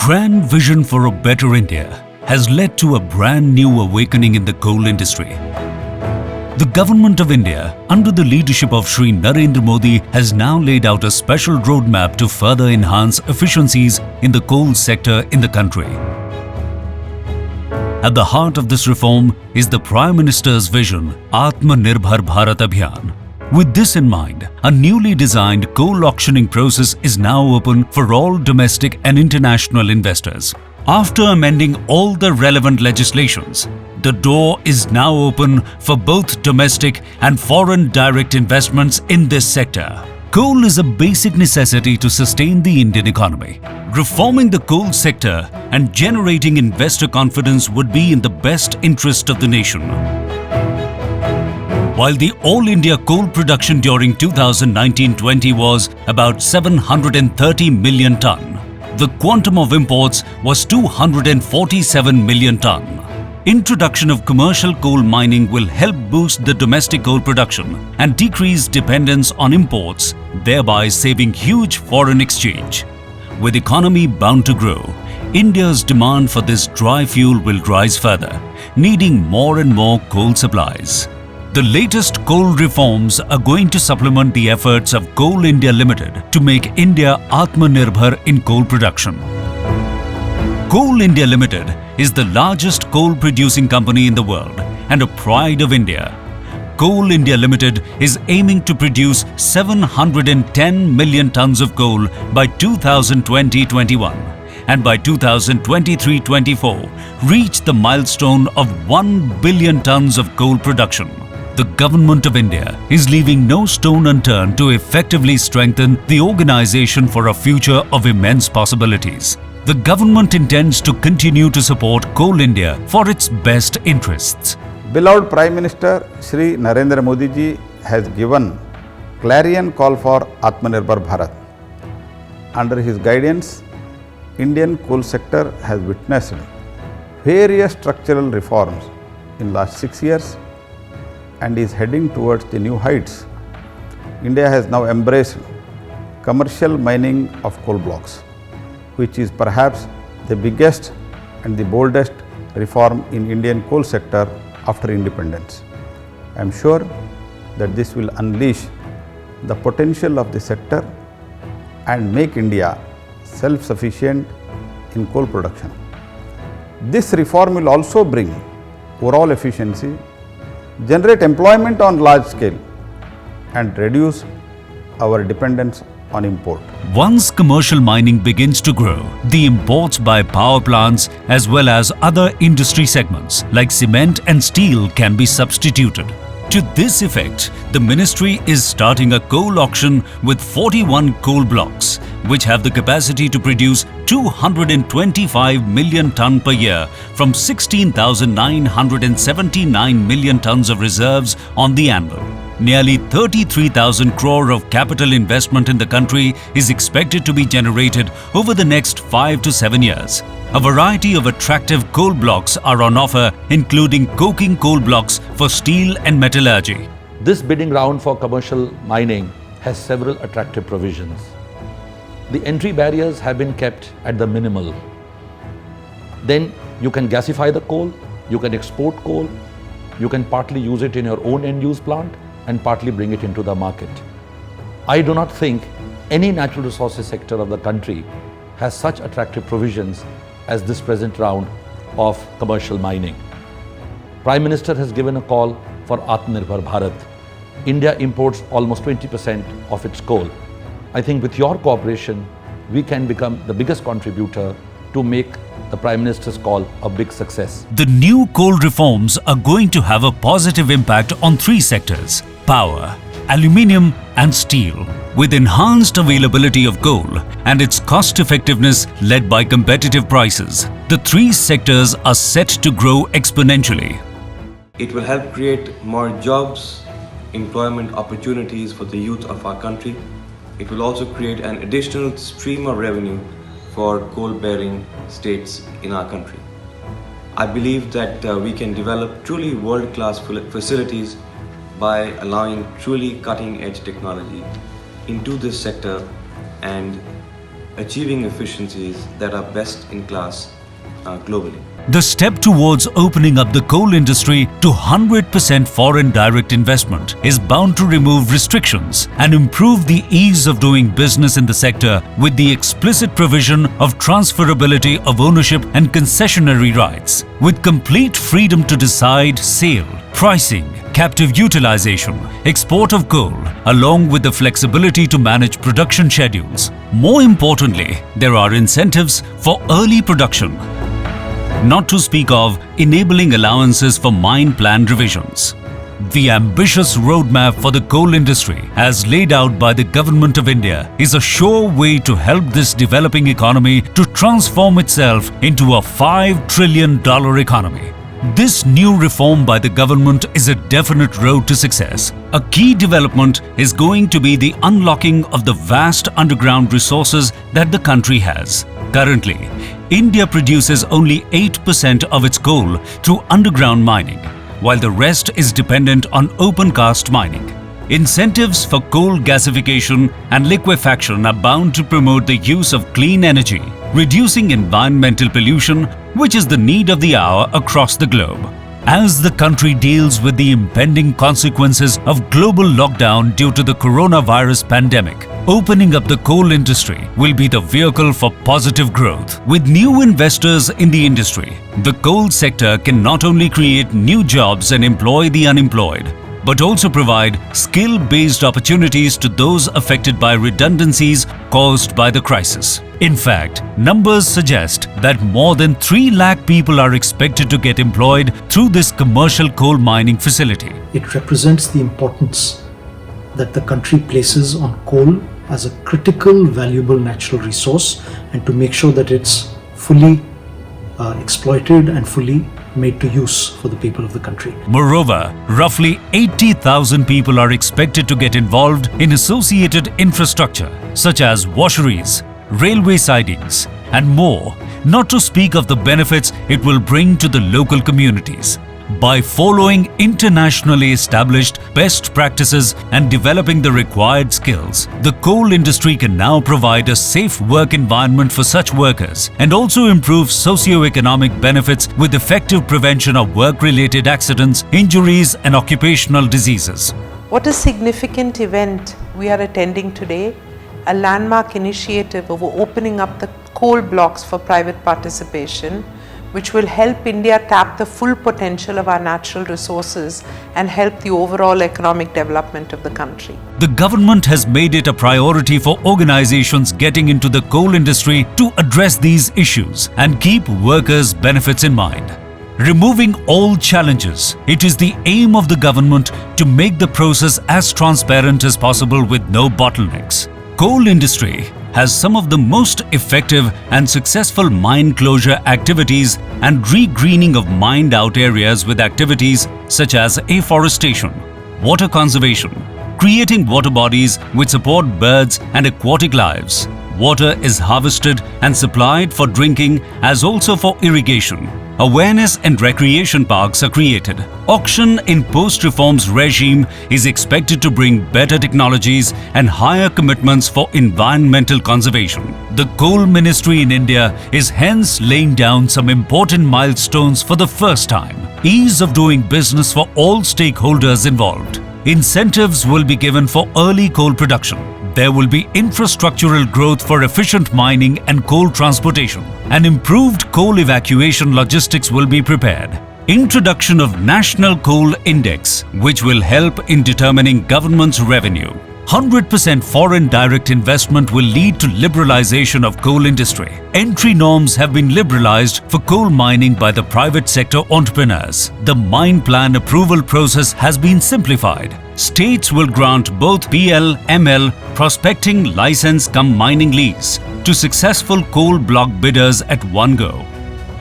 grand vision for a better India has led to a brand new awakening in the coal industry. The Government of India, under the leadership of Shri Narendra Modi, has now laid out a special roadmap to further enhance efficiencies in the coal sector in the country. At the heart of this reform is the Prime Minister's vision, Atmanirbhar Bharat Abhiyan. With this in mind, a newly designed coal auctioning process is now open for all domestic and international investors. After amending all the relevant legislations, the door is now open for both domestic and foreign direct investments in this sector. Coal is a basic necessity to sustain the Indian economy. Reforming the coal sector and generating investor confidence would be in the best interest of the nation. While the All India coal production during 2019-20 was about 730 million ton, the quantum of imports was 247 million ton. Introduction of commercial coal mining will help boost the domestic coal production and decrease dependence on imports, thereby saving huge foreign exchange. With economy bound to grow, India's demand for this dry fuel will rise further, needing more and more coal supplies. The latest coal reforms are going to supplement the efforts of Coal India Limited to make India Atmanirbhar in coal production. Coal India Limited is the largest coal producing company in the world and a pride of India. Coal India Limited is aiming to produce 710 million tons of coal by 2020-21 and by 2023-24 reach the milestone of 1 billion tons of coal production. The Government of India is leaving no stone unturned to effectively strengthen the organization for a future of immense possibilities. The government intends to continue to support Coal India for its best interests. Beloved Prime Minister Shri Narendra Modi ji has given clarion call for Atmanirbhar Bharat. Under his guidance, Indian coal sector has witnessed various structural reforms in last 6 years and is heading towards the new heights. India has now embraced commercial mining of coal blocks, which is perhaps the biggest and the boldest reform in Indian coal sector after independence. I am sure that this will unleash the potential of the sector and make India self-sufficient in coal production. This reform will also bring overall efficiency, generate employment on large scale, and reduce our dependence on import. Once commercial mining begins to grow, the imports by power plants as well as other industry segments like cement and steel can be substituted. To this effect, the ministry is starting a coal auction with 41 coal blocks, which have the capacity to produce 225 million ton per year from 16,979 million tons of reserves on the anvil. Nearly 33,000 crore of capital investment in the country is expected to be generated over the next 5 to 7 years. A variety of attractive coal blocks are on offer, including coking coal blocks for steel and metallurgy. This bidding round for commercial mining has several attractive provisions. The entry barriers have been kept at the minimal. Then you can gasify the coal, you can export coal, you can partly use it in your own end-use plant and partly bring it into the market. I do not think any natural resources sector of the country has such attractive provisions as this present round of commercial mining. Prime Minister has given a call for Atmanirbhar Bharat. India imports almost 20% of its coal. I think with your cooperation, we can become the biggest contributor to make the Prime Minister's call a big success. The new coal reforms are going to have a positive impact on 3 sectors: power, aluminium and steel. With enhanced availability of coal and its cost effectiveness led by competitive prices, the 3 sectors are set to grow exponentially. It will help create more jobs, employment opportunities for the youth of our country. It will also create an additional stream of revenue for coal-bearing states in our country. I believe that we can develop truly world-class facilities by allowing truly cutting-edge technology into this sector and achieving efficiencies that are best in class globally. The step towards opening up the coal industry to 100% foreign direct investment is bound to remove restrictions and improve the ease of doing business in the sector with the explicit provision of transferability of ownership and concessionary rights, with complete freedom to decide sale, pricing, captive utilization, export of coal, along with the flexibility to manage production schedules. More importantly, there are incentives for early production, not to speak of enabling allowances for mine plan revisions. The ambitious roadmap for the coal industry, as laid out by the Government of India, is a sure way to help this developing economy to transform itself into a $5 trillion economy. This new reform by the government is a definite road to success. A key development is going to be the unlocking of the vast underground resources that the country has. Currently, India produces only 8% of its coal through underground mining, while the rest is dependent on open cast mining. Incentives for coal gasification and liquefaction are bound to promote the use of clean energy, reducing environmental pollution, which is the need of the hour across the globe. As the country deals with the impending consequences of global lockdown due to the coronavirus pandemic, opening up the coal industry will be the vehicle for positive growth. With new investors in the industry, the coal sector can not only create new jobs and employ the unemployed, but also provide skill-based opportunities to those affected by redundancies caused by the crisis. In fact, numbers suggest that more than 3 lakh people are expected to get employed through this commercial coal mining facility. It represents the importance that the country places on coal as a critical, valuable natural resource, and to make sure that it's fully exploited and fully made to use for the people of the country. Moreover, roughly 80,000 people are expected to get involved in associated infrastructure such as washeries, railway sidings, and more, not to speak of the benefits it will bring to the local communities. By following internationally established best practices and developing the required skills, the coal industry can now provide a safe work environment for such workers and also improve socio-economic benefits with effective prevention of work-related accidents, injuries, and occupational diseases. What a significant event we are attending today, a landmark initiative of opening up the coal blocks for private participation, which will help India tap the full potential of our natural resources and help the overall economic development of the country. The government has made it a priority for organizations getting into the coal industry to address these issues and keep workers' benefits in mind. Removing all challenges, it is the aim of the government to make the process as transparent as possible with no bottlenecks. Coal industry has some of the most effective and successful mine closure activities and re-greening of mined out areas with activities such as afforestation, water conservation, creating water bodies which support birds and aquatic lives. Water is harvested and supplied for drinking as also for irrigation. Awareness and recreation parks are created. Auction in post-reforms regime is expected to bring better technologies and higher commitments for environmental conservation. The Coal Ministry in India is hence laying down some important milestones for the first time. Ease of doing business for all stakeholders involved. Incentives will be given for early coal production. There will be infrastructural growth for efficient mining and coal transportation. An improved coal evacuation logistics will be prepared. Introduction of National Coal Index, which will help in determining government's revenue. 100% foreign direct investment will lead to liberalization of coal industry. Entry norms have been liberalized for coal mining by the private sector entrepreneurs. The mine plan approval process has been simplified. States will grant both PL, ML, prospecting license cum mining lease to successful coal block bidders at one go.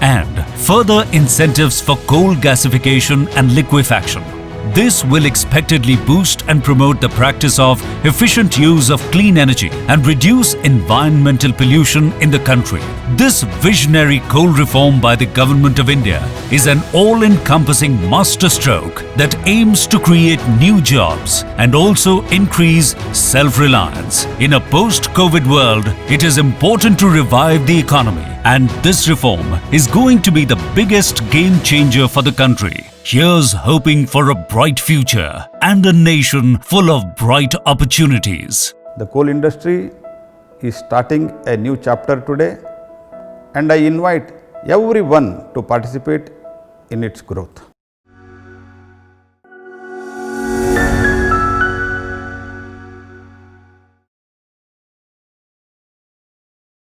And further incentives for coal gasification and liquefaction. This will expectedly boost and promote the practice of efficient use of clean energy and reduce environmental pollution in the country. This visionary coal reform by the Government of India is an all-encompassing masterstroke that aims to create new jobs and also increase self-reliance. In a post-COVID world, it is important to revive the economy, and this reform is going to be the biggest game changer for the country. Here's hoping for a bright future and a nation full of bright opportunities. The coal industry is starting a new chapter today, and I invite everyone to participate in its growth.